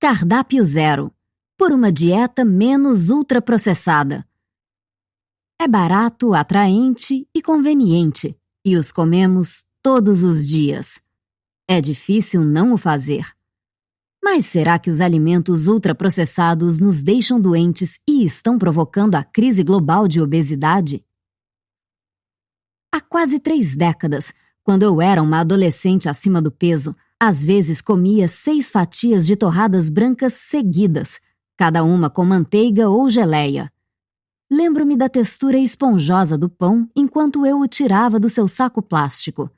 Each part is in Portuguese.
Cardápio Zero, por uma dieta menos ultraprocessada. É barato, atraente e conveniente, e os comemos todos os dias. É difícil não o fazer. Mas será que os alimentos ultraprocessados nos deixam doentes e estão provocando a crise global de obesidade? Há quase 3 décadas, quando eu era uma adolescente acima do peso, às vezes comia 6 fatias de torradas brancas seguidas, cada uma com manteiga ou geleia. Lembro-me da textura esponjosa do pão enquanto eu o tirava do seu saco plástico.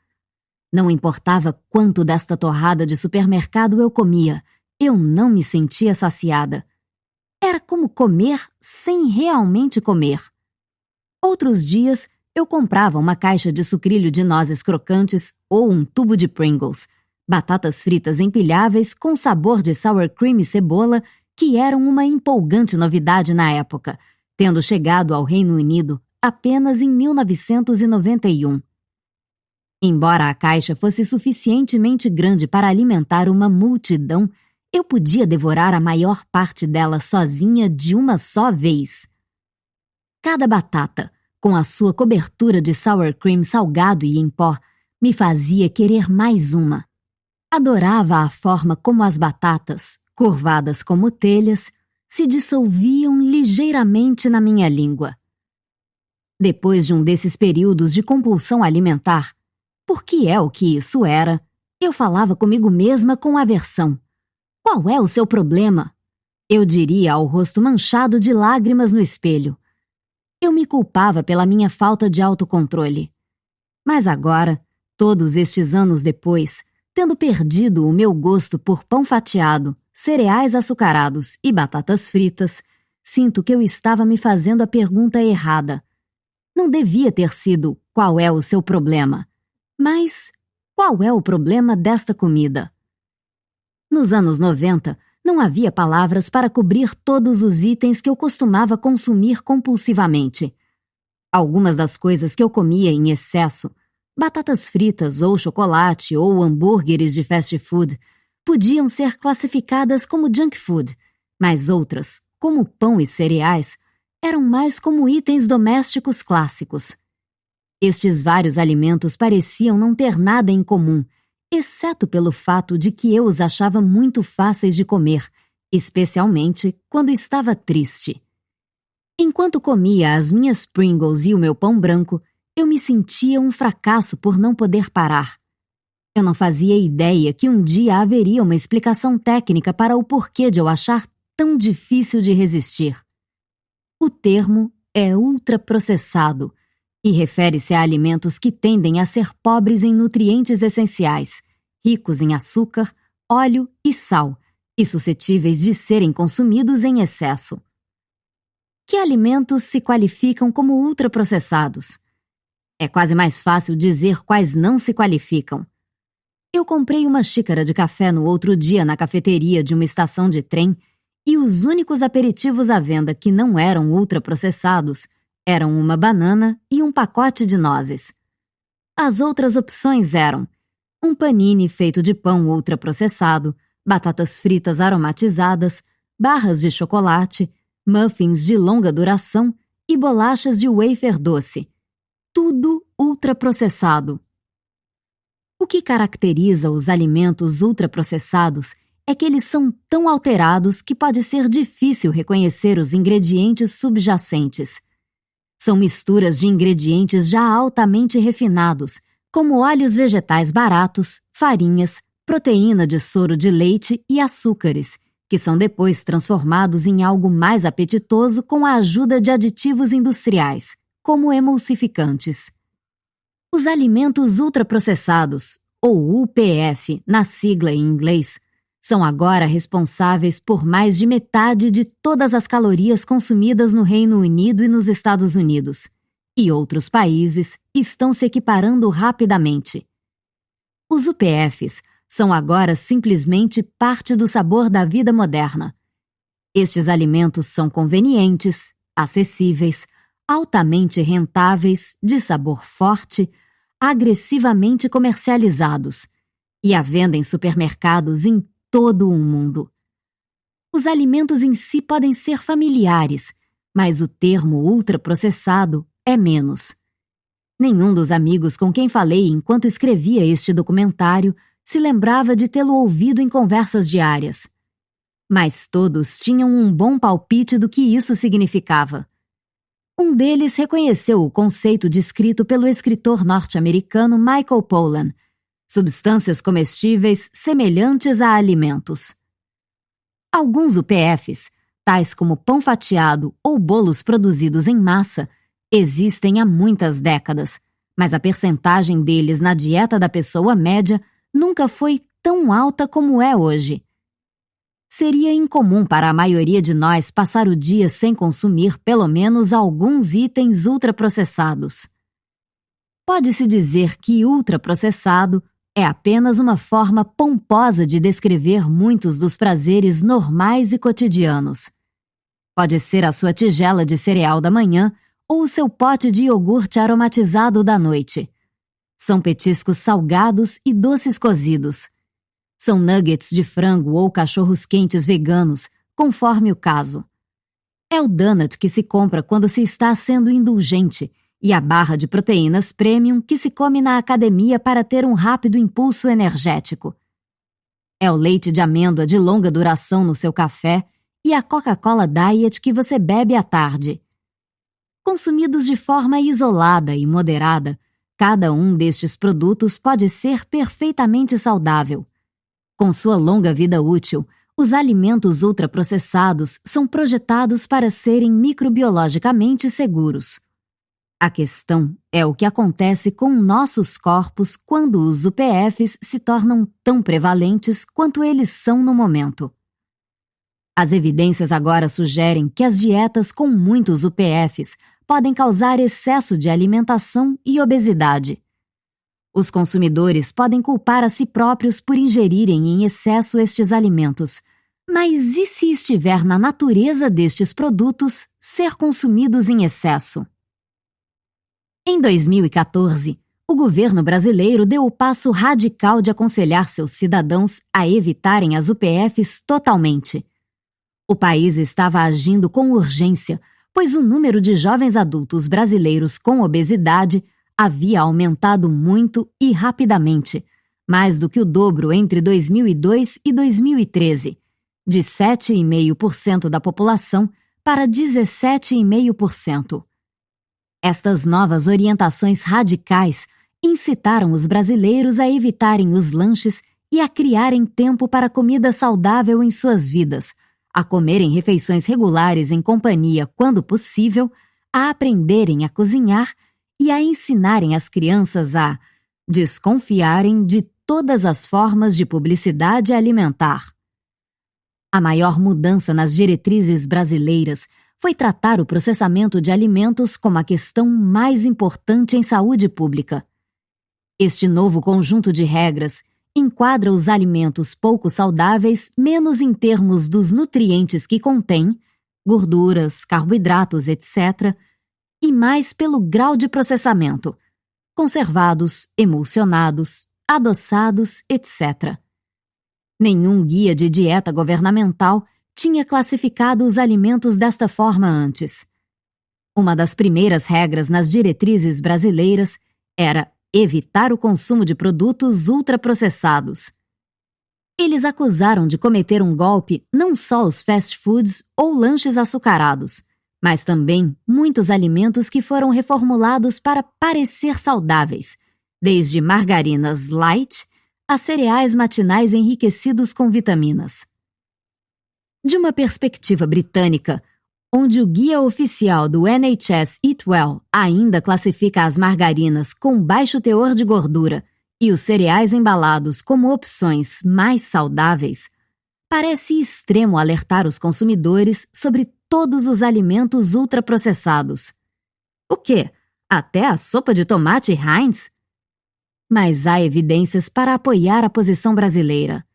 Não importava quanto desta torrada de supermercado eu comia, eu não me sentia saciada. Era como comer sem realmente comer. Outros dias, eu comprava uma caixa de sucrilho de nozes crocantes ou um tubo de Pringles, batatas fritas empilháveis com sabor de sour cream e cebola que eram uma empolgante novidade na época, tendo chegado ao Reino Unido apenas em 1991. Embora a caixa fosse suficientemente grande para alimentar uma multidão, eu podia devorar a maior parte dela sozinha de uma só vez. Cada batata, com a sua cobertura de sour cream salgado e em pó, me fazia querer mais uma. Adorava a forma como as batatas, curvadas como telhas, se dissolviam ligeiramente na minha língua. Depois de um desses períodos de compulsão alimentar, porque é o que isso era, eu falava comigo mesma com aversão. Qual é o seu problema? Eu diria ao rosto manchado de lágrimas no espelho. Eu me culpava pela minha falta de autocontrole. Mas agora, todos estes anos depois, tendo perdido o meu gosto por pão fatiado, cereais açucarados e batatas fritas, sinto que eu estava me fazendo a pergunta errada. Não devia ter sido qual é o seu problema, mas qual é o problema desta comida? Nos anos 90, não havia palavras para cobrir todos os itens que eu costumava consumir compulsivamente. Algumas das coisas que eu comia em excesso, batatas fritas ou chocolate ou hambúrgueres de fast food, podiam ser classificadas como junk food, mas outras, como pão e cereais, eram mais como itens domésticos clássicos. Estes vários alimentos pareciam não ter nada em comum, exceto pelo fato de que eu os achava muito fáceis de comer, especialmente quando estava triste. Enquanto comia as minhas Pringles e o meu pão branco, eu me sentia um fracasso por não poder parar. Eu não fazia ideia que um dia haveria uma explicação técnica para o porquê de eu achar tão difícil de resistir. O termo é ultraprocessado e refere-se a alimentos que tendem a ser pobres em nutrientes essenciais, ricos em açúcar, óleo e sal, e suscetíveis de serem consumidos em excesso. Que alimentos se qualificam como ultraprocessados? É quase mais fácil dizer quais não se qualificam. Eu comprei uma xícara de café no outro dia na cafeteria de uma estação de trem e os únicos aperitivos à venda que não eram ultraprocessados eram uma banana e um pacote de nozes. As outras opções eram um panini feito de pão ultraprocessado, batatas fritas aromatizadas, barras de chocolate, muffins de longa duração e bolachas de wafer doce. Tudo ultraprocessado. O que caracteriza os alimentos ultraprocessados é que eles são tão alterados que pode ser difícil reconhecer os ingredientes subjacentes. São misturas de ingredientes já altamente refinados, como óleos vegetais baratos, farinhas, proteína de soro de leite e açúcares, que são depois transformados em algo mais apetitoso com a ajuda de aditivos industriais, como emulsificantes. Os alimentos ultraprocessados, ou UPF, na sigla em inglês, são agora responsáveis por mais de metade de todas as calorias consumidas no Reino Unido e nos Estados Unidos, e outros países estão se equiparando rapidamente. Os UPFs são agora simplesmente parte do sabor da vida moderna. Estes alimentos são convenientes, acessíveis, altamente rentáveis, de sabor forte, agressivamente comercializados, e à venda em supermercados em todo o mundo. Os alimentos em si podem ser familiares, mas o termo ultraprocessado é menos. Nenhum dos amigos com quem falei enquanto escrevia este documentário se lembrava de tê-lo ouvido em conversas diárias. Mas todos tinham um bom palpite do que isso significava. Um deles reconheceu o conceito descrito pelo escritor norte-americano Michael Pollan: substâncias comestíveis semelhantes a alimentos. Alguns UPFs, tais como pão fatiado ou bolos produzidos em massa, existem há muitas décadas, mas a percentagem deles na dieta da pessoa média nunca foi tão alta como é hoje. Seria incomum para a maioria de nós passar o dia sem consumir pelo menos alguns itens ultraprocessados. Pode-se dizer que ultraprocessado é apenas uma forma pomposa de descrever muitos dos prazeres normais e cotidianos. Pode ser a sua tigela de cereal da manhã ou o seu pote de iogurte aromatizado da noite. São petiscos salgados e doces cozidos. São nuggets de frango ou cachorros quentes veganos, conforme o caso. É o donut que se compra quando se está sendo indulgente e a barra de proteínas premium que se come na academia para ter um rápido impulso energético. É o leite de amêndoa de longa duração no seu café e a Coca-Cola Diet que você bebe à tarde. Consumidos de forma isolada e moderada, cada um destes produtos pode ser perfeitamente saudável. Com sua longa vida útil, os alimentos ultraprocessados são projetados para serem microbiologicamente seguros. A questão é o que acontece com nossos corpos quando os UPFs se tornam tão prevalentes quanto eles são no momento. As evidências agora sugerem que as dietas com muitos UPFs podem causar excesso de alimentação e obesidade. Os consumidores podem culpar a si próprios por ingerirem em excesso estes alimentos, mas e se estiver na natureza destes produtos ser consumidos em excesso? Em 2014, o governo brasileiro deu o passo radical de aconselhar seus cidadãos a evitarem as UPFs totalmente. O país estava agindo com urgência, pois o número de jovens adultos brasileiros com obesidade havia aumentado muito e rapidamente, mais do que o dobro entre 2002 e 2013, de 7,5% da população para 17,5%. Estas novas orientações radicais incitaram os brasileiros a evitarem os lanches e a criarem tempo para comida saudável em suas vidas, a comerem refeições regulares em companhia quando possível, a aprenderem a cozinhar e a ensinarem as crianças a desconfiarem de todas as formas de publicidade alimentar. A maior mudança nas diretrizes brasileiras foi tratar o processamento de alimentos como a questão mais importante em saúde pública. Este novo conjunto de regras enquadra os alimentos pouco saudáveis menos em termos dos nutrientes que contêm, gorduras, carboidratos, etc., e mais pelo grau de processamento, conservados, emulsionados, adoçados, etc. Nenhum guia de dieta governamental tinha classificado os alimentos desta forma antes. Uma das primeiras regras nas diretrizes brasileiras era evitar o consumo de produtos ultraprocessados. Eles acusaram de cometer um golpe não só os fast foods ou lanches açucarados, mas também muitos alimentos que foram reformulados para parecer saudáveis, desde margarinas light a cereais matinais enriquecidos com vitaminas. De uma perspectiva britânica, onde o guia oficial do NHS Eat Well ainda classifica as margarinas com baixo teor de gordura e os cereais embalados como opções mais saudáveis, parece extremo alertar os consumidores sobre todos os alimentos ultraprocessados. O quê? Até a sopa de tomate Heinz? Mas há evidências para apoiar a posição brasileira.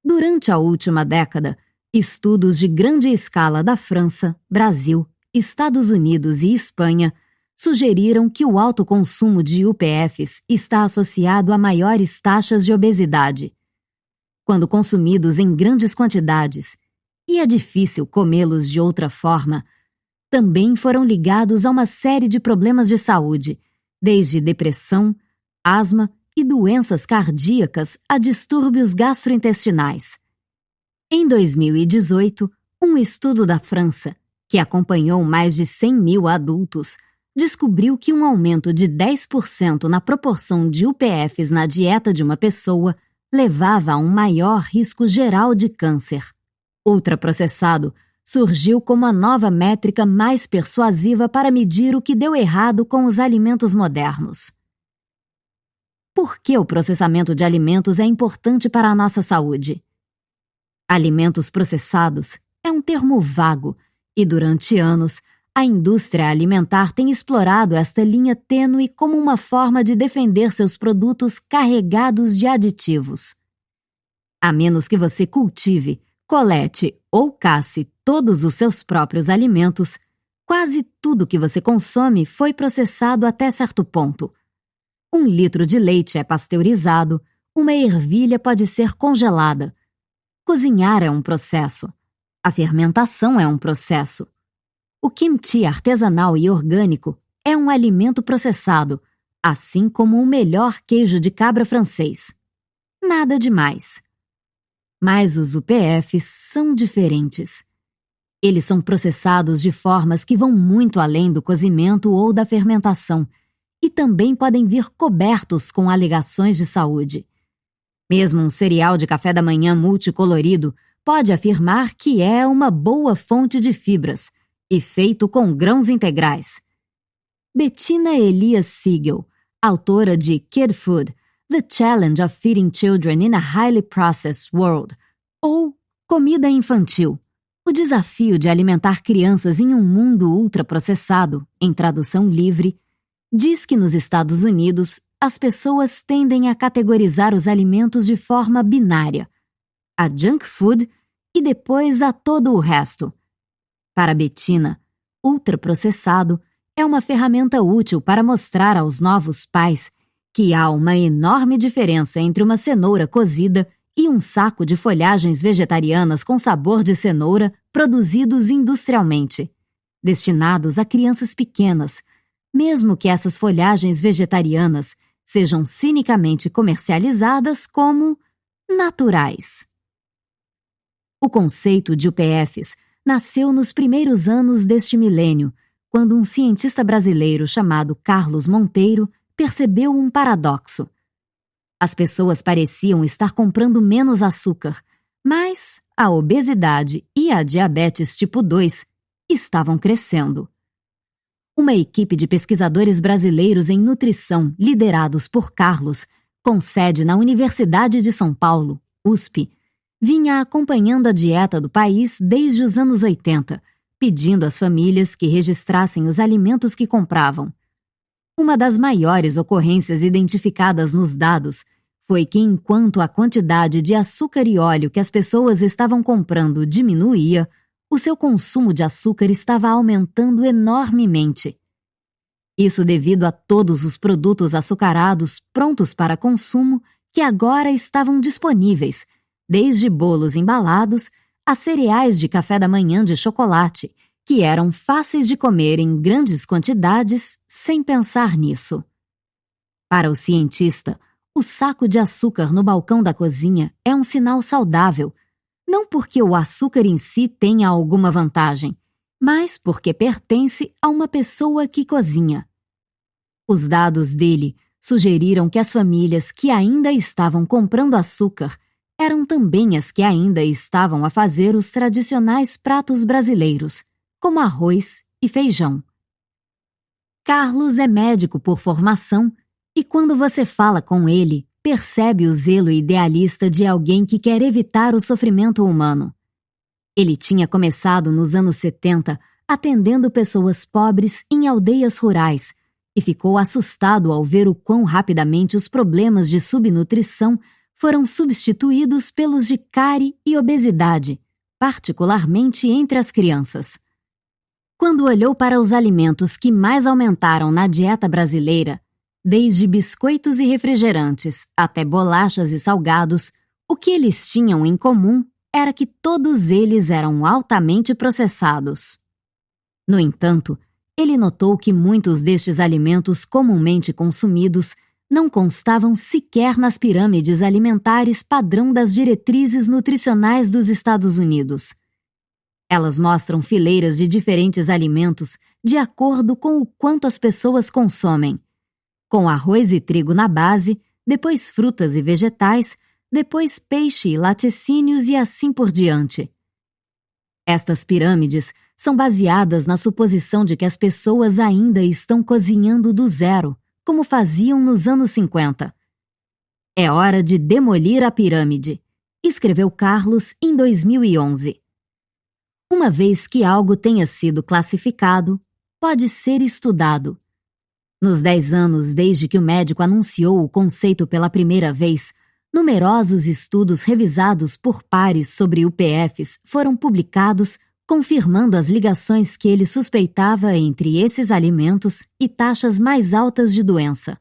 Durante a última década, estudos de grande escala da França, Brasil, Estados Unidos e Espanha sugeriram que o alto consumo de UPFs está associado a maiores taxas de obesidade. Quando consumidos em grandes quantidades, e é difícil comê-los de outra forma, também foram ligados a uma série de problemas de saúde, desde depressão, asma e doenças cardíacas a distúrbios gastrointestinais. Em 2018, um estudo da França, que acompanhou mais de 100 mil adultos, descobriu que um aumento de 10% na proporção de UPFs na dieta de uma pessoa levava a um maior risco geral de câncer. Ultraprocessado surgiu como a nova métrica mais persuasiva para medir o que deu errado com os alimentos modernos. Por que o processamento de alimentos é importante para a nossa saúde? Alimentos processados é um termo vago e, durante anos, a indústria alimentar tem explorado esta linha tênue como uma forma de defender seus produtos carregados de aditivos. A menos que você cultive, colete ou casse todos os seus próprios alimentos, quase tudo que você consome foi processado até certo ponto. 1 litro de leite é pasteurizado, uma ervilha pode ser congelada. Cozinhar é um processo. A fermentação é um processo. O kimchi artesanal e orgânico é um alimento processado, assim como o melhor queijo de cabra francês. Nada demais. Mas os UPFs são diferentes. Eles são processados de formas que vão muito além do cozimento ou da fermentação e também podem vir cobertos com alegações de saúde. Mesmo um cereal de café da manhã multicolorido pode afirmar que é uma boa fonte de fibras e feito com grãos integrais. Bettina Elias Siegel, autora de Kid Food, The Challenge of Feeding Children in a Highly Processed World, ou Comida Infantil, o desafio de alimentar crianças em um mundo ultraprocessado, em tradução livre, diz que nos Estados Unidos as pessoas tendem a categorizar os alimentos de forma binária, a junk food e depois a todo o resto. Para Bettina, ultraprocessado é uma ferramenta útil para mostrar aos novos pais que há uma enorme diferença entre uma cenoura cozida e um saco de folhagens vegetarianas com sabor de cenoura produzidos industrialmente, destinados a crianças pequenas, mesmo que essas folhagens vegetarianas sejam cinicamente comercializadas como naturais. O conceito de UPFs nasceu nos primeiros anos deste milênio, quando um cientista brasileiro chamado Carlos Monteiro percebeu um paradoxo. As pessoas pareciam estar comprando menos açúcar, mas a obesidade e a diabetes tipo 2 estavam crescendo. Uma equipe de pesquisadores brasileiros em nutrição, liderados por Carlos, com sede na Universidade de São Paulo, USP, vinha acompanhando a dieta do país desde os anos 80, pedindo às famílias que registrassem os alimentos que compravam. Uma das maiores ocorrências identificadas nos dados foi que, enquanto a quantidade de açúcar e óleo que as pessoas estavam comprando diminuía, o seu consumo de açúcar estava aumentando enormemente. Isso devido a todos os produtos açucarados prontos para consumo que agora estavam disponíveis, desde bolos embalados a cereais de café da manhã de chocolate, que eram fáceis de comer em grandes quantidades sem pensar nisso. Para o cientista, o saco de açúcar no balcão da cozinha é um sinal saudável, não porque o açúcar em si tenha alguma vantagem, mas porque pertence a uma pessoa que cozinha. Os dados dele sugeriram que as famílias que ainda estavam comprando açúcar eram também as que ainda estavam a fazer os tradicionais pratos brasileiros, como arroz e feijão. Carlos é médico por formação e quando você fala com ele, percebe o zelo idealista de alguém que quer evitar o sofrimento humano. Ele tinha começado nos anos 70 atendendo pessoas pobres em aldeias rurais e ficou assustado ao ver o quão rapidamente os problemas de subnutrição foram substituídos pelos de cárie e obesidade, particularmente entre as crianças. Quando olhou para os alimentos que mais aumentaram na dieta brasileira, desde biscoitos e refrigerantes até bolachas e salgados, o que eles tinham em comum era que todos eles eram altamente processados. No entanto, ele notou que muitos destes alimentos comumente consumidos não constavam sequer nas pirâmides alimentares padrão das diretrizes nutricionais dos Estados Unidos. Elas mostram fileiras de diferentes alimentos de acordo com o quanto as pessoas consomem, com arroz e trigo na base, depois frutas e vegetais, depois peixe e laticínios e assim por diante. Estas pirâmides são baseadas na suposição de que as pessoas ainda estão cozinhando do zero, como faziam nos anos 50. É hora de demolir a pirâmide, escreveu Carlos em 2011. Uma vez que algo tenha sido classificado, pode ser estudado. Nos 10 anos desde que o médico anunciou o conceito pela primeira vez, numerosos estudos revisados por pares sobre UPFs foram publicados, confirmando as ligações que ele suspeitava entre esses alimentos e taxas mais altas de doença.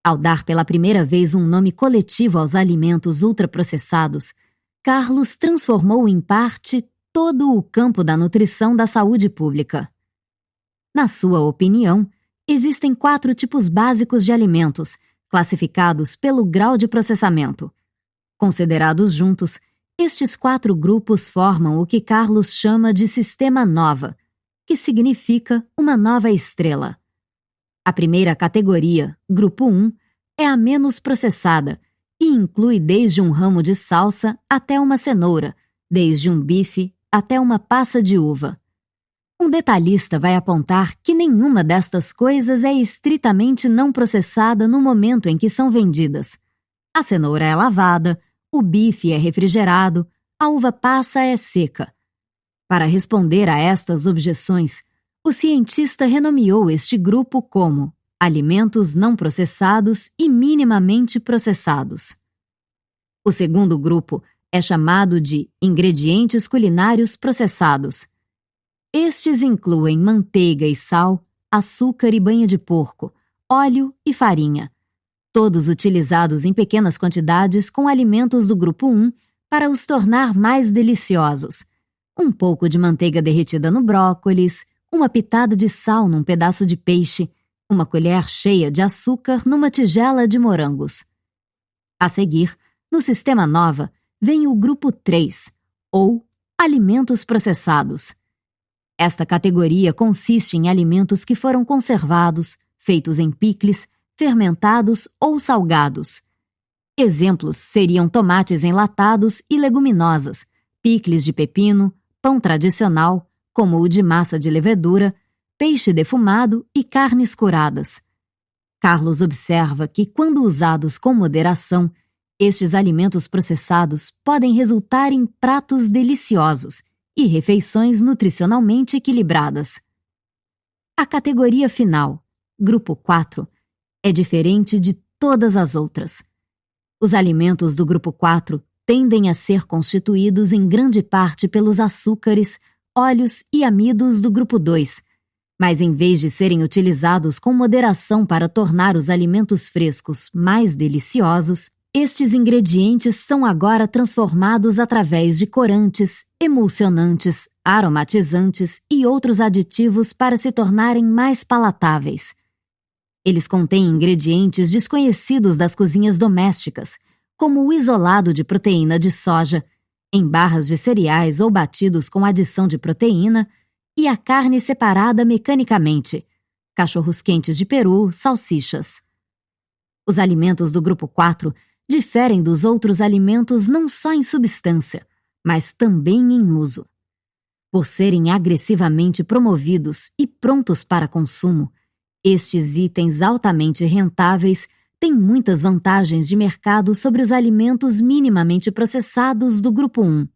Ao dar pela primeira vez um nome coletivo aos alimentos ultraprocessados, Carlos transformou em parte todo o campo da nutrição da saúde pública. Na sua opinião, existem 4 tipos básicos de alimentos, classificados pelo grau de processamento. Considerados juntos, estes 4 grupos formam o que Carlos chama de Sistema Nova, que significa uma nova estrela. A primeira categoria, Grupo 1, é a menos processada e inclui desde um ramo de salsa até uma cenoura, desde um bife até uma passa de uva. Um detalhista vai apontar que nenhuma destas coisas é estritamente não processada no momento em que são vendidas. A cenoura é lavada, o bife é refrigerado, a uva passa é seca. Para responder a estas objeções, o cientista renomeou este grupo como alimentos não processados e minimamente processados. O segundo grupo é chamado de ingredientes culinários processados. Estes incluem manteiga e sal, açúcar e banha de porco, óleo e farinha, todos utilizados em pequenas quantidades com alimentos do grupo 1 para os tornar mais deliciosos. Um pouco de manteiga derretida no brócolis, uma pitada de sal num pedaço de peixe, uma colher cheia de açúcar numa tigela de morangos. A seguir, no Sistema Nova, vem o grupo 3, ou alimentos processados. Esta categoria consiste em alimentos que foram conservados, feitos em picles, fermentados ou salgados. Exemplos seriam tomates enlatados e leguminosas, picles de pepino, pão tradicional, como o de massa de levedura, peixe defumado e carnes curadas. Carlos observa que, quando usados com moderação, estes alimentos processados podem resultar em pratos deliciosos e refeições nutricionalmente equilibradas. A categoria final, Grupo 4, é diferente de todas as outras. Os alimentos do Grupo 4 tendem a ser constituídos em grande parte pelos açúcares, óleos e amidos do Grupo 2, mas em vez de serem utilizados com moderação para tornar os alimentos frescos mais deliciosos, estes ingredientes são agora transformados através de corantes, emulsionantes, aromatizantes e outros aditivos para se tornarem mais palatáveis. Eles contêm ingredientes desconhecidos das cozinhas domésticas, como o isolado de proteína de soja, em barras de cereais ou batidos com adição de proteína, e a carne separada mecanicamente, cachorros quentes de peru, salsichas. Os alimentos do Grupo 4 diferem dos outros alimentos não só em substância, mas também em uso. Por serem agressivamente promovidos e prontos para consumo, estes itens altamente rentáveis têm muitas vantagens de mercado sobre os alimentos minimamente processados do Grupo 1.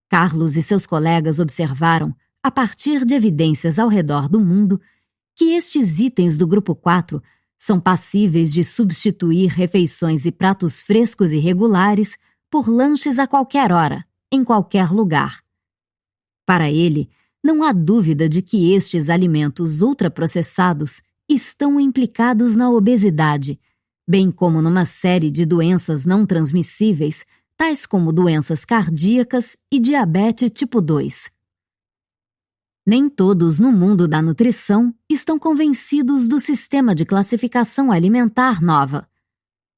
Carlos e seus colegas observaram, a partir de evidências ao redor do mundo, que estes itens do Grupo 4 são passíveis de substituir refeições e pratos frescos e regulares por lanches a qualquer hora, em qualquer lugar. Para ele, não há dúvida de que estes alimentos ultraprocessados estão implicados na obesidade, bem como numa série de doenças não transmissíveis tais como doenças cardíacas e diabetes tipo 2. Nem todos no mundo da nutrição estão convencidos do sistema de classificação alimentar nova.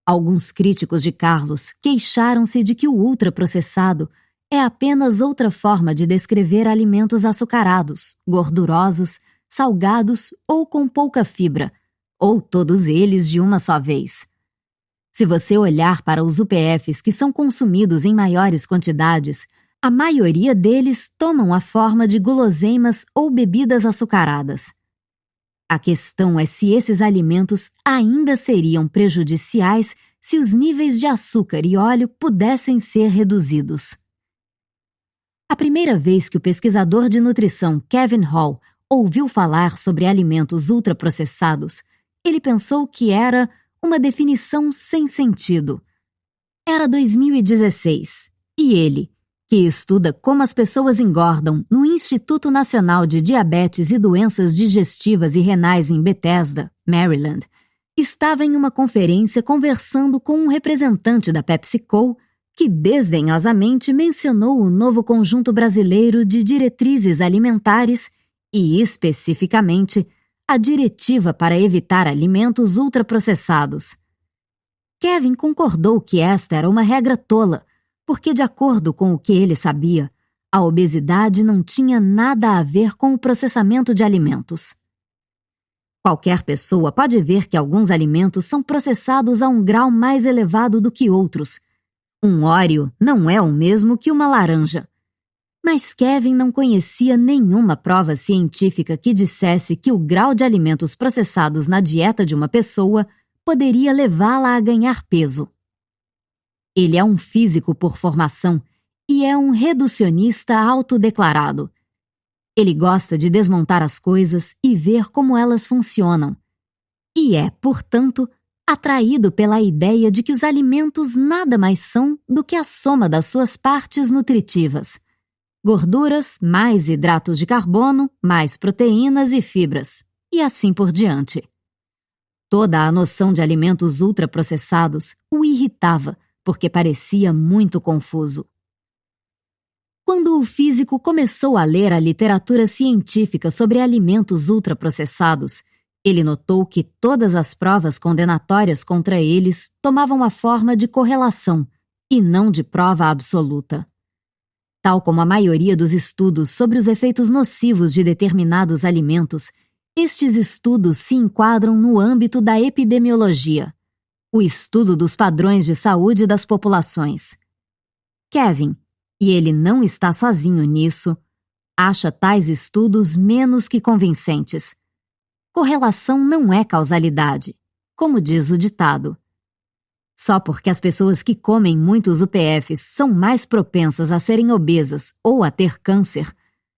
Alguns críticos de Carlos queixaram-se de que o ultraprocessado é apenas outra forma de descrever alimentos açucarados, gordurosos, salgados ou com pouca fibra, ou todos eles de uma só vez. Se você olhar para os UPFs que são consumidos em maiores quantidades, a maioria deles tomam a forma de guloseimas ou bebidas açucaradas. A questão é se esses alimentos ainda seriam prejudiciais se os níveis de açúcar e óleo pudessem ser reduzidos. A primeira vez que o pesquisador de nutrição Kevin Hall ouviu falar sobre alimentos ultraprocessados, ele pensou que era uma definição sem sentido. Era 2016, e ele, que estuda como as pessoas engordam no Instituto Nacional de Diabetes e Doenças Digestivas e Renais em Bethesda, Maryland, estava em uma conferência conversando com um representante da PepsiCo que desdenhosamente mencionou o novo conjunto brasileiro de diretrizes alimentares e, especificamente, a diretiva para evitar alimentos ultraprocessados. Kevin concordou que esta era uma regra tola, porque, de acordo com o que ele sabia, a obesidade não tinha nada a ver com o processamento de alimentos. Qualquer pessoa pode ver que alguns alimentos são processados a um grau mais elevado do que outros. Um Oreo não é o mesmo que uma laranja. Mas Kevin não conhecia nenhuma prova científica que dissesse que o grau de alimentos processados na dieta de uma pessoa poderia levá-la a ganhar peso. Ele é um físico por formação e é um reducionista autodeclarado. Ele gosta de desmontar as coisas e ver como elas funcionam. E é, portanto, atraído pela ideia de que os alimentos nada mais são do que a soma das suas partes nutritivas. Gorduras, mais hidratos de carbono, mais proteínas e fibras, e assim por diante. Toda a noção de alimentos ultraprocessados o irritava, porque parecia muito confuso. Quando o físico começou a ler a literatura científica sobre alimentos ultraprocessados, ele notou que todas as provas condenatórias contra eles tomavam a forma de correlação e não de prova absoluta. Tal como a maioria dos estudos sobre os efeitos nocivos de determinados alimentos, estes estudos se enquadram no âmbito da epidemiologia, o estudo dos padrões de saúde das populações. Kevin, e ele não está sozinho nisso, acha tais estudos menos que convincentes. Correlação não é causalidade, como diz o ditado. Só porque as pessoas que comem muitos UPFs são mais propensas a serem obesas ou a ter câncer,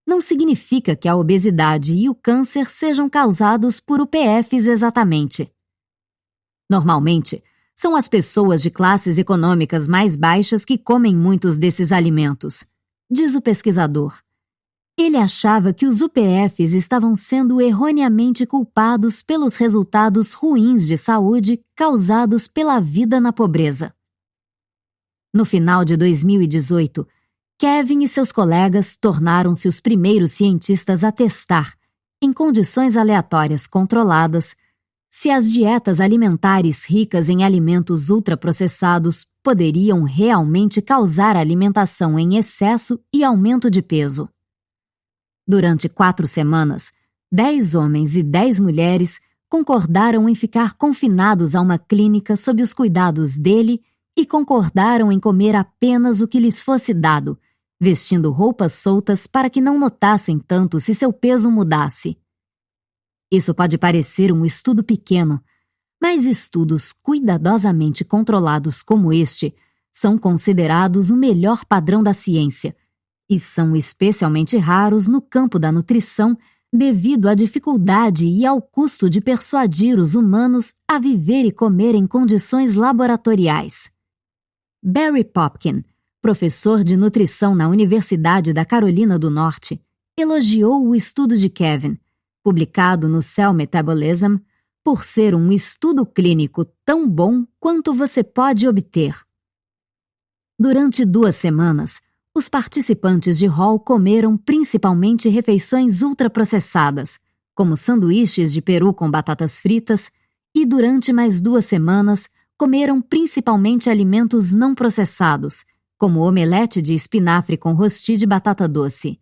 não significa que a obesidade e o câncer sejam causados por UPFs exatamente. Normalmente, são as pessoas de classes econômicas mais baixas que comem muitos desses alimentos, diz o pesquisador. Ele achava que os UPFs estavam sendo erroneamente culpados pelos resultados ruins de saúde causados pela vida na pobreza. No final de 2018, Kevin e seus colegas tornaram-se os primeiros cientistas a testar, em condições aleatórias controladas, se as dietas alimentares ricas em alimentos ultraprocessados poderiam realmente causar alimentação em excesso e aumento de peso. Durante 4 semanas, 10 homens e 10 mulheres concordaram em ficar confinados a uma clínica sob os cuidados dele e concordaram em comer apenas o que lhes fosse dado, vestindo roupas soltas para que não notassem tanto se seu peso mudasse. Isso pode parecer um estudo pequeno, mas estudos cuidadosamente controlados como este são considerados o melhor padrão da ciência e são especialmente raros no campo da nutrição devido à dificuldade e ao custo de persuadir os humanos a viver e comer em condições laboratoriais. Barry Popkin, professor de nutrição na Universidade da Carolina do Norte, elogiou o estudo de Kevin, publicado no Cell Metabolism, por ser um estudo clínico tão bom quanto você pode obter. Durante 2 semanas, os participantes de hall comeram principalmente refeições ultraprocessadas, como sanduíches de peru com batatas fritas, e durante mais 2 semanas comeram principalmente alimentos não processados, como omelete de espinafre com rosti de batata doce.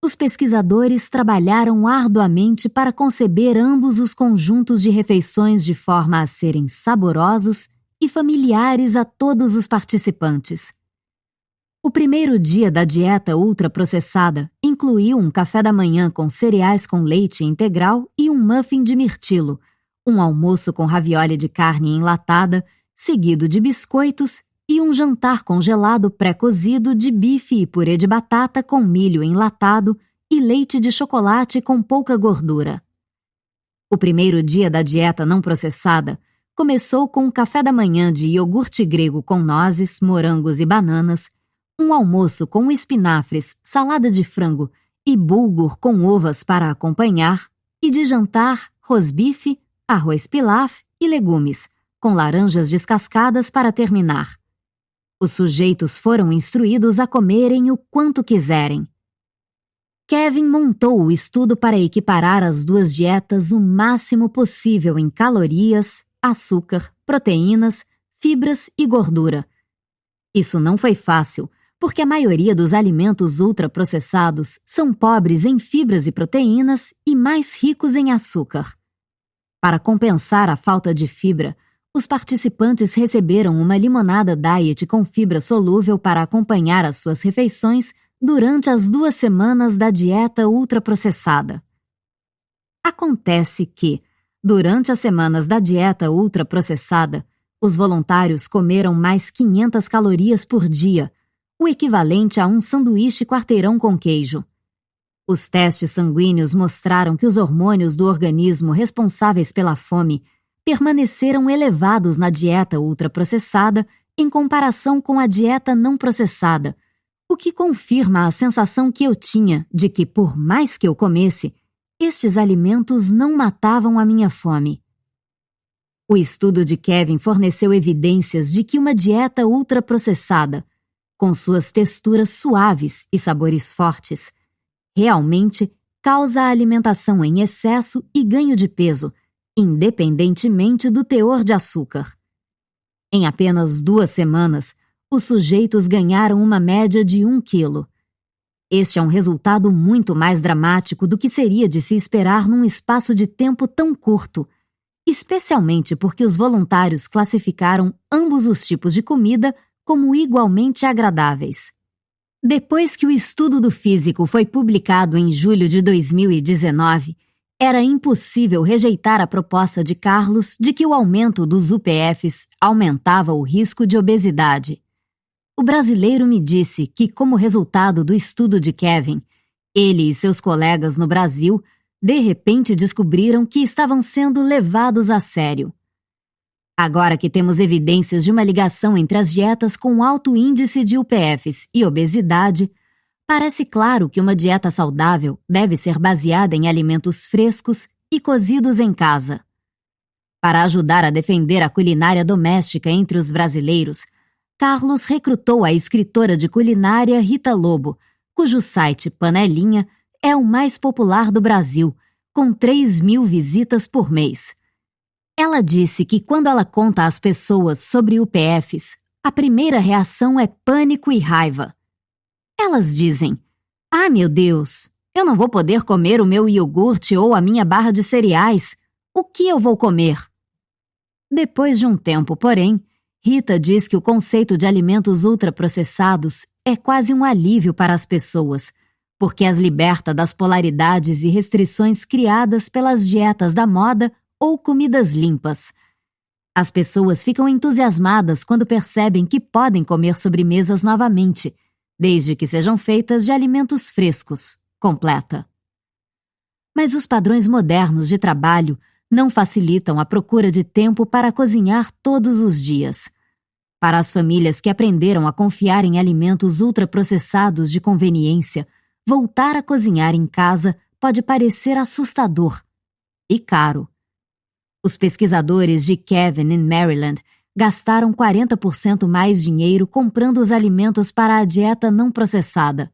Os pesquisadores trabalharam arduamente para conceber ambos os conjuntos de refeições de forma a serem saborosos e familiares a todos os participantes. O primeiro dia da dieta ultraprocessada incluiu um café da manhã com cereais com leite integral e um muffin de mirtilo, um almoço com ravioli de carne enlatada, seguido de biscoitos, e um jantar congelado pré-cozido de bife e purê de batata com milho enlatado e leite de chocolate com pouca gordura. O primeiro dia da dieta não processada começou com um café da manhã de iogurte grego com nozes, morangos e bananas, um almoço com espinafres, salada de frango e bulgur com uvas para acompanhar, e de jantar, rosbife, arroz pilaf e legumes, com laranjas descascadas para terminar. Os sujeitos foram instruídos a comerem o quanto quiserem. Kevin montou o estudo para equiparar as 2 dietas o máximo possível em calorias, açúcar, proteínas, fibras e gordura. Isso não foi fácil, porque a maioria dos alimentos ultraprocessados são pobres em fibras e proteínas e mais ricos em açúcar. Para compensar a falta de fibra, os participantes receberam uma limonada diet com fibra solúvel para acompanhar as suas refeições durante as 2 semanas da dieta ultraprocessada. Acontece que, durante as semanas da dieta ultraprocessada, os voluntários comeram mais 500 calorias por dia, o equivalente a um sanduíche quarteirão com queijo. Os testes sanguíneos mostraram que os hormônios do organismo responsáveis pela fome permaneceram elevados na dieta ultraprocessada em comparação com a dieta não processada, o que confirma a sensação que eu tinha de que, por mais que eu comesse, estes alimentos não matavam a minha fome. O estudo de Kevin forneceu evidências de que uma dieta ultraprocessada, com suas texturas suaves e sabores fortes, realmente causa alimentação em excesso e ganho de peso, independentemente do teor de açúcar. Em apenas 2 semanas, os sujeitos ganharam uma média de 1 quilo. Este é um resultado muito mais dramático do que seria de se esperar num espaço de tempo tão curto, especialmente porque os voluntários classificaram ambos os tipos de comida como igualmente agradáveis. Depois que o estudo do físico foi publicado em julho de 2019, era impossível rejeitar a proposta de Carlos de que o aumento dos UPFs aumentava o risco de obesidade. O brasileiro me disse que, como resultado do estudo de Kevin, ele e seus colegas no Brasil de repente descobriram que estavam sendo levados a sério. Agora que temos evidências de uma ligação entre as dietas com alto índice de UPFs e obesidade, parece claro que uma dieta saudável deve ser baseada em alimentos frescos e cozidos em casa. Para ajudar a defender a culinária doméstica entre os brasileiros, Carlos recrutou a escritora de culinária Rita Lobo, cujo site Panelinha é o mais popular do Brasil, com 3.000 visitas por mês. Ela disse que quando ela conta às pessoas sobre UPFs, a primeira reação é pânico e raiva. Elas dizem: "Ah, meu Deus, eu não vou poder comer o meu iogurte ou a minha barra de cereais. O que eu vou comer?" Depois de um tempo, porém, Rita diz que o conceito de alimentos ultraprocessados é quase um alívio para as pessoas, porque as liberta das polaridades e restrições criadas pelas dietas da moda ou comidas limpas. As pessoas ficam entusiasmadas quando percebem que podem comer sobremesas novamente, desde que sejam feitas de alimentos frescos, completa. Mas os padrões modernos de trabalho não facilitam a procura de tempo para cozinhar todos os dias. Para as famílias que aprenderam a confiar em alimentos ultraprocessados de conveniência, voltar a cozinhar em casa pode parecer assustador e caro. Os pesquisadores de Kevin, em Maryland, gastaram 40% mais dinheiro comprando os alimentos para a dieta não processada.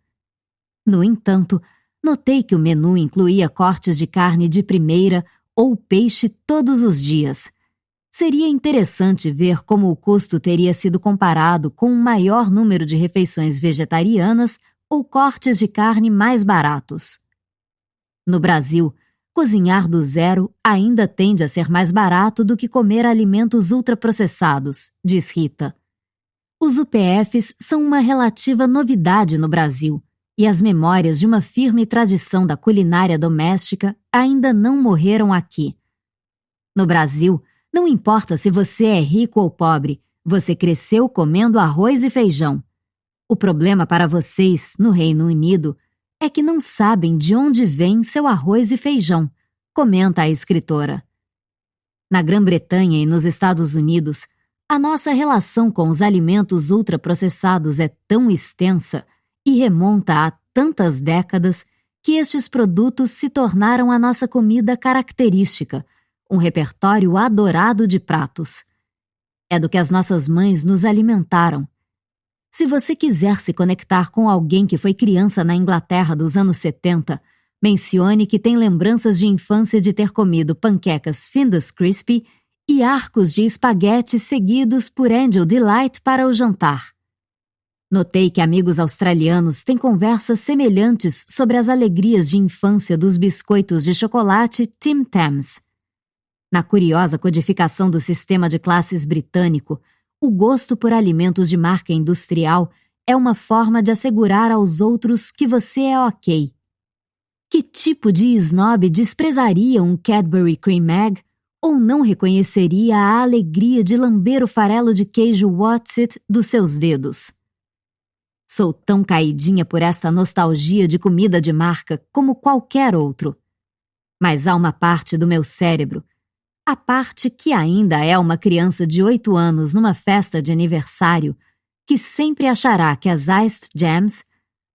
No entanto, notei que o menu incluía cortes de carne de primeira ou peixe todos os dias. Seria interessante ver como o custo teria sido comparado com um maior número de refeições vegetarianas ou cortes de carne mais baratos. No Brasil, cozinhar do zero ainda tende a ser mais barato do que comer alimentos ultraprocessados, diz Rita. Os UPFs são uma relativa novidade no Brasil, e as memórias de uma firme tradição da culinária doméstica ainda não morreram aqui. No Brasil, não importa se você é rico ou pobre, você cresceu comendo arroz e feijão. O problema para vocês, no Reino Unido, é que não sabem de onde vem seu arroz e feijão, comenta a escritora. Na Grã-Bretanha e nos Estados Unidos, a nossa relação com os alimentos ultraprocessados é tão extensa e remonta a tantas décadas que estes produtos se tornaram a nossa comida característica, um repertório adorado de pratos. É do que as nossas mães nos alimentaram. Se você quiser se conectar com alguém que foi criança na Inglaterra dos anos 70, mencione que tem lembranças de infância de ter comido panquecas Findus Crispy e arcos de espaguete seguidos por Angel Delight para o jantar. Notei que amigos australianos têm conversas semelhantes sobre as alegrias de infância dos biscoitos de chocolate Tim Tams. Na curiosa codificação do sistema de classes britânico, o gosto por alimentos de marca industrial é uma forma de assegurar aos outros que você é ok. Que tipo de snob desprezaria um Cadbury Cream Egg ou não reconheceria a alegria de lamber o farelo de queijo What's-It dos seus dedos? Sou tão caidinha por esta nostalgia de comida de marca como qualquer outro. Mas há uma parte do meu cérebro, a parte que ainda é uma criança de 8 anos numa festa de aniversário, que sempre achará que as Iced Jams,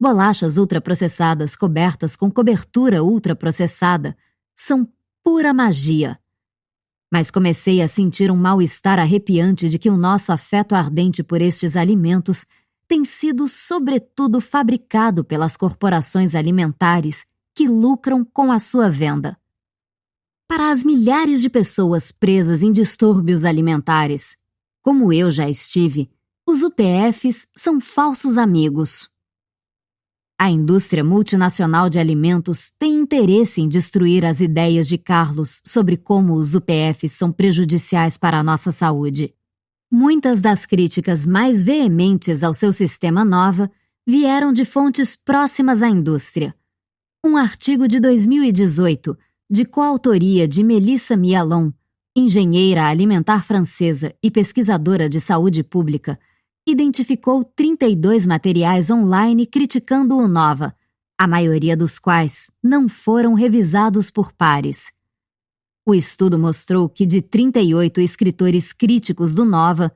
bolachas ultraprocessadas cobertas com cobertura ultraprocessada, são pura magia. Mas comecei a sentir um mal-estar arrepiante de que o nosso afeto ardente por estes alimentos tem sido sobretudo fabricado pelas corporações alimentares que lucram com a sua venda. Para as milhares de pessoas presas em distúrbios alimentares, como eu já estive, os UPFs são falsos amigos. A indústria multinacional de alimentos tem interesse em destruir as ideias de Carlos sobre como os UPFs são prejudiciais para a nossa saúde. Muitas das críticas mais veementes ao seu sistema Nova vieram de fontes próximas à indústria. Um artigo de 2018, de coautoria de Melissa Mialon, engenheira alimentar francesa e pesquisadora de saúde pública, identificou 32 materiais online criticando o Nova, a maioria dos quais não foram revisados por pares. O estudo mostrou que de 38 escritores críticos do Nova,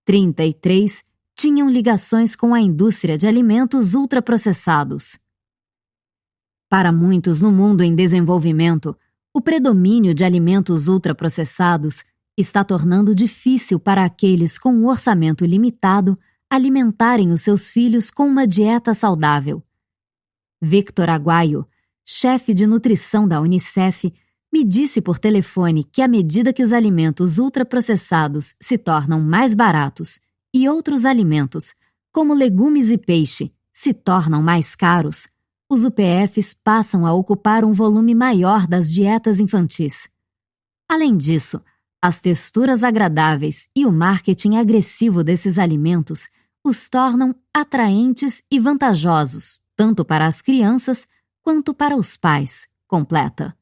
33 tinham ligações com a indústria de alimentos ultraprocessados. Para muitos no mundo em desenvolvimento, o predomínio de alimentos ultraprocessados está tornando difícil para aqueles com um orçamento limitado alimentarem os seus filhos com uma dieta saudável. Victor Aguayo, chefe de nutrição da Unicef, me disse por telefone que à medida que os alimentos ultraprocessados se tornam mais baratos e outros alimentos, como legumes e peixe, se tornam mais caros, os UPFs passam a ocupar um volume maior das dietas infantis. Além disso, as texturas agradáveis e o marketing agressivo desses alimentos os tornam atraentes e vantajosos, tanto para as crianças quanto para os pais, completa.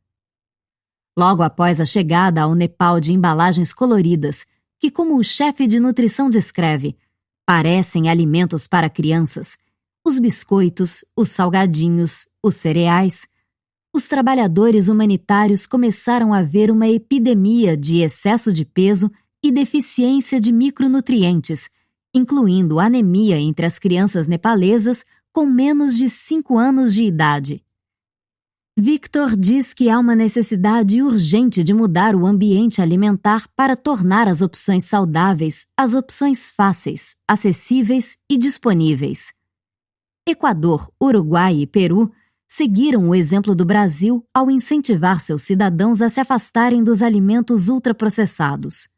Logo após a chegada ao Nepal de embalagens coloridas, que, como o chefe de nutrição descreve, parecem alimentos para crianças, os biscoitos, os salgadinhos, os cereais, os trabalhadores humanitários começaram a ver uma epidemia de excesso de peso e deficiência de micronutrientes, incluindo anemia entre as crianças nepalesas com menos de 5 anos de idade. Victor diz que há uma necessidade urgente de mudar o ambiente alimentar para tornar as opções saudáveis as opções fáceis, acessíveis e disponíveis. Equador, Uruguai e Peru seguiram o exemplo do Brasil ao incentivar seus cidadãos a se afastarem dos alimentos ultraprocessados.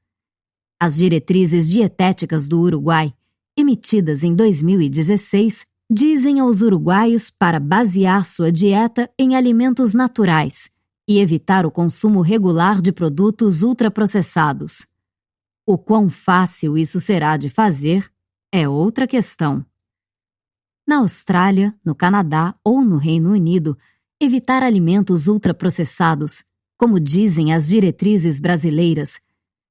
As diretrizes dietéticas do Uruguai, emitidas em 2016, dizem aos uruguaios para basear sua dieta em alimentos naturais e evitar o consumo regular de produtos ultraprocessados. O quão fácil isso será de fazer é outra questão. Na Austrália, no Canadá ou no Reino Unido, evitar alimentos ultraprocessados, como dizem as diretrizes brasileiras,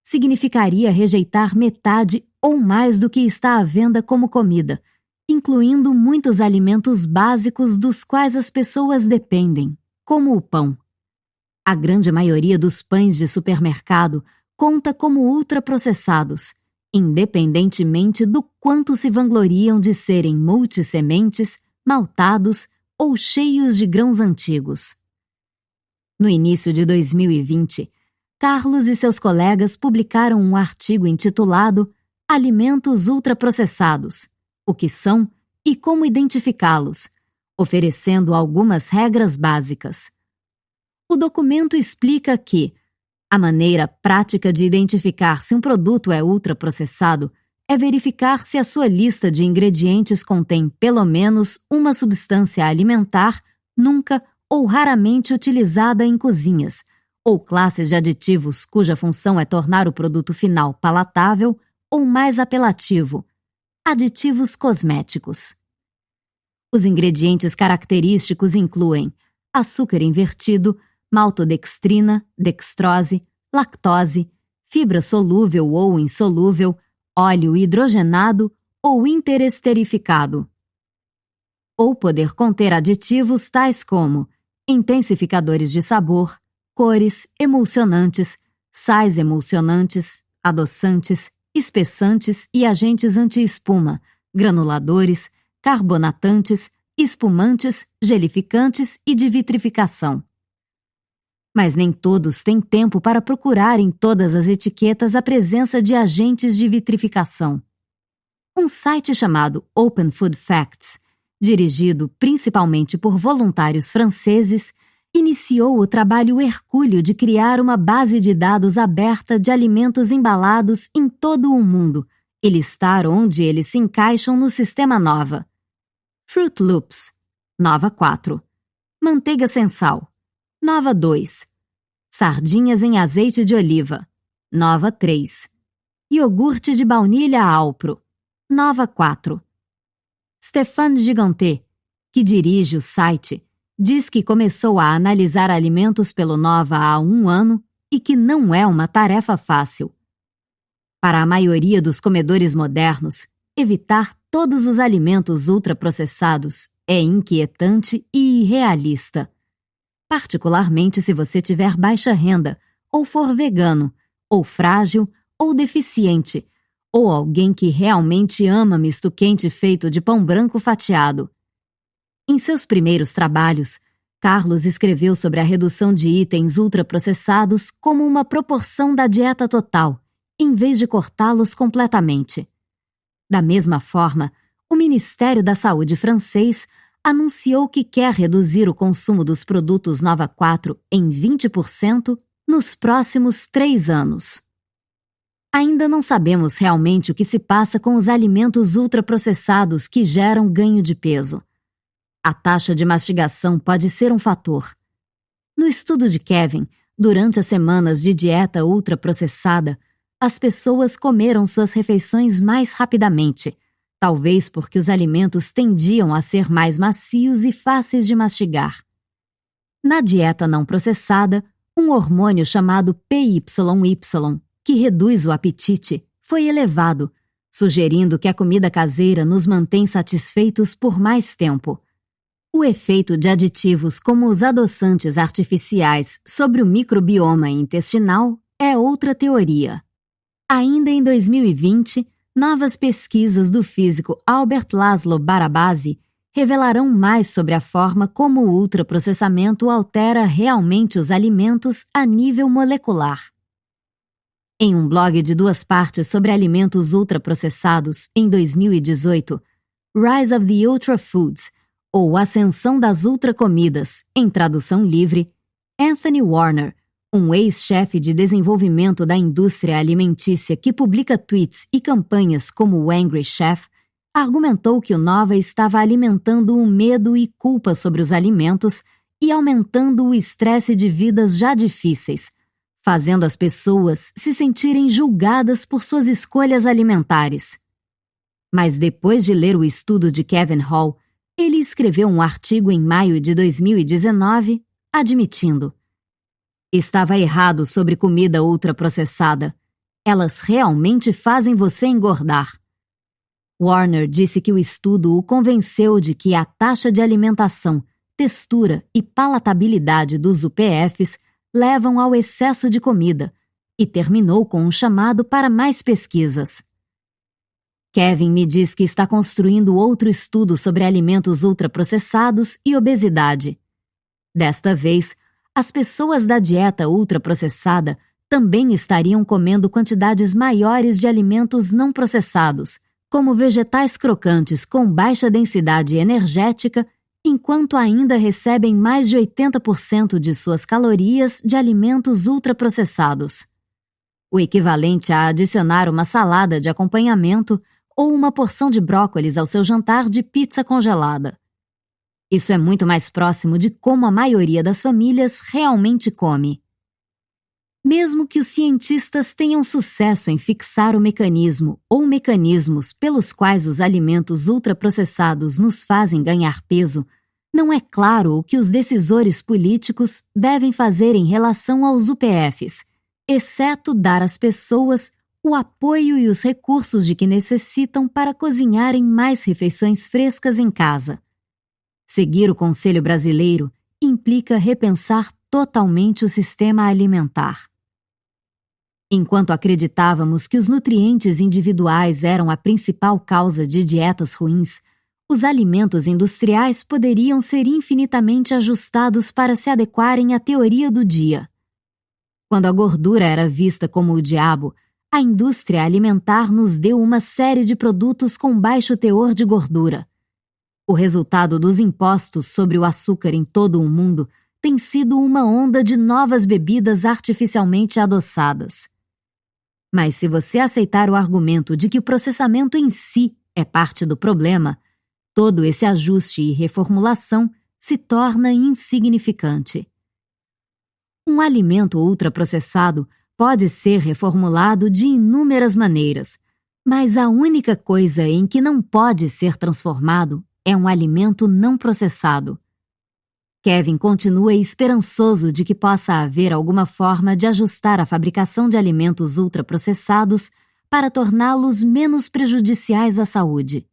significaria rejeitar metade ou mais do que está à venda como comida, incluindo muitos alimentos básicos dos quais as pessoas dependem, como o pão. A grande maioria dos pães de supermercado conta como ultraprocessados, independentemente do quanto se vangloriam de serem multissementes, maltados ou cheios de grãos antigos. No início de 2020, Carlos e seus colegas publicaram um artigo intitulado Alimentos Ultraprocessados: o que são e como identificá-los, oferecendo algumas regras básicas. O documento explica que a maneira prática de identificar se um produto é ultraprocessado é verificar se a sua lista de ingredientes contém pelo menos uma substância alimentar nunca ou raramente utilizada em cozinhas, ou classes de aditivos cuja função é tornar o produto final palatável ou mais apelativo, aditivos cosméticos. Os ingredientes característicos incluem açúcar invertido, maltodextrina, dextrose, lactose, fibra solúvel ou insolúvel, óleo hidrogenado ou interesterificado. Ou poder conter aditivos tais como intensificadores de sabor, cores, emulsionantes, sais emulsionantes, adoçantes, espessantes e agentes anti-espuma, granuladores, carbonatantes, espumantes, gelificantes e de vitrificação. Mas nem todos têm tempo para procurar em todas as etiquetas a presença de agentes de vitrificação. Um site chamado Open Food Facts, dirigido principalmente por voluntários franceses, iniciou o trabalho hercúleo de criar uma base de dados aberta de alimentos embalados em todo o mundo e listar onde eles se encaixam no sistema Nova. Fruit Loops, Nova 4. Manteiga sem sal, Nova 2. Sardinhas em azeite de oliva, Nova 3. Iogurte de baunilha Alpro, Nova 4. Stéphane Gigantet, que dirige o site, diz que começou a analisar alimentos pelo Nova há 1 ano e que não é uma tarefa fácil. Para a maioria dos comedores modernos, evitar todos os alimentos ultraprocessados é inquietante e irrealista. Particularmente se você tiver baixa renda, ou for vegano, ou frágil, ou deficiente, ou alguém que realmente ama misto quente feito de pão branco fatiado. Em seus primeiros trabalhos, Carlos escreveu sobre a redução de itens ultraprocessados como uma proporção da dieta total, em vez de cortá-los completamente. Da mesma forma, o Ministério da Saúde francês anunciou que quer reduzir o consumo dos produtos Nova 4 em 20% nos próximos 3 anos. Ainda não sabemos realmente o que se passa com os alimentos ultraprocessados que geram ganho de peso. A taxa de mastigação pode ser um fator. No estudo de Kevin, durante as semanas de dieta ultraprocessada, as pessoas comeram suas refeições mais rapidamente, talvez porque os alimentos tendiam a ser mais macios e fáceis de mastigar. Na dieta não processada, um hormônio chamado PYY, que reduz o apetite, foi elevado, sugerindo que a comida caseira nos mantém satisfeitos por mais tempo. O efeito de aditivos como os adoçantes artificiais sobre o microbioma intestinal é outra teoria. Ainda em 2020, novas pesquisas do físico Albert Laszlo Barabasi revelarão mais sobre a forma como o ultraprocessamento altera realmente os alimentos a nível molecular. Em um blog de 2 partes sobre alimentos ultraprocessados, em 2018, Rise of the Ultra Foods, ou Ascensão das Ultracomidas, em tradução livre, Anthony Warner, um ex-chefe de desenvolvimento da indústria alimentícia que publica tweets e campanhas como o Angry Chef, argumentou que o Nova estava alimentando o medo e culpa sobre os alimentos e aumentando o estresse de vidas já difíceis, fazendo as pessoas se sentirem julgadas por suas escolhas alimentares. Mas depois de ler o estudo de Kevin Hall, ele escreveu um artigo em maio de 2019, admitindo: estava errado sobre comida ultraprocessada. Elas realmente fazem você engordar. Warner disse que o estudo o convenceu de que a taxa de alimentação, textura e palatabilidade dos UPFs levam ao excesso de comida e terminou com um chamado para mais pesquisas. Kevin me diz que está construindo outro estudo sobre alimentos ultraprocessados e obesidade. Desta vez, as pessoas da dieta ultraprocessada também estariam comendo quantidades maiores de alimentos não processados, como vegetais crocantes com baixa densidade energética, enquanto ainda recebem mais de 80% de suas calorias de alimentos ultraprocessados. O equivalente a adicionar uma salada de acompanhamento ou uma porção de brócolis ao seu jantar de pizza congelada. Isso é muito mais próximo de como a maioria das famílias realmente come. Mesmo que os cientistas tenham sucesso em fixar o mecanismo ou mecanismos pelos quais os alimentos ultraprocessados nos fazem ganhar peso, não é claro o que os decisores políticos devem fazer em relação aos UPFs, exceto dar às pessoas o apoio e os recursos de que necessitam para cozinharem mais refeições frescas em casa. Seguir o Conselho Brasileiro implica repensar totalmente o sistema alimentar. Enquanto acreditávamos que os nutrientes individuais eram a principal causa de dietas ruins, os alimentos industriais poderiam ser infinitamente ajustados para se adequarem à teoria do dia. Quando a gordura era vista como o diabo, a indústria alimentar nos deu uma série de produtos com baixo teor de gordura. O resultado dos impostos sobre o açúcar em todo o mundo tem sido uma onda de novas bebidas artificialmente adoçadas. Mas se você aceitar o argumento de que o processamento em si é parte do problema, todo esse ajuste e reformulação se torna insignificante. Um alimento ultraprocessado pode ser reformulado de inúmeras maneiras, mas a única coisa em que não pode ser transformado é um alimento não processado. Kevin continua esperançoso de que possa haver alguma forma de ajustar a fabricação de alimentos ultraprocessados para torná-los menos prejudiciais à saúde.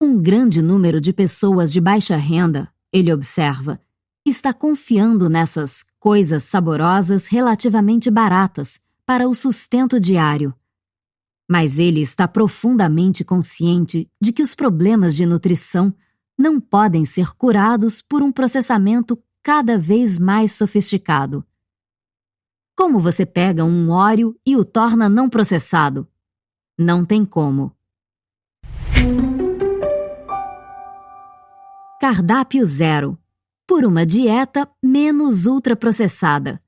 Um grande número de pessoas de baixa renda, ele observa, está confiando nessas coisas saborosas relativamente baratas para o sustento diário. Mas ele está profundamente consciente de que os problemas de nutrição não podem ser curados por um processamento cada vez mais sofisticado. Como você pega um Oreo e o torna não processado? Não tem como. Cardápio Zero. Por uma dieta menos ultraprocessada.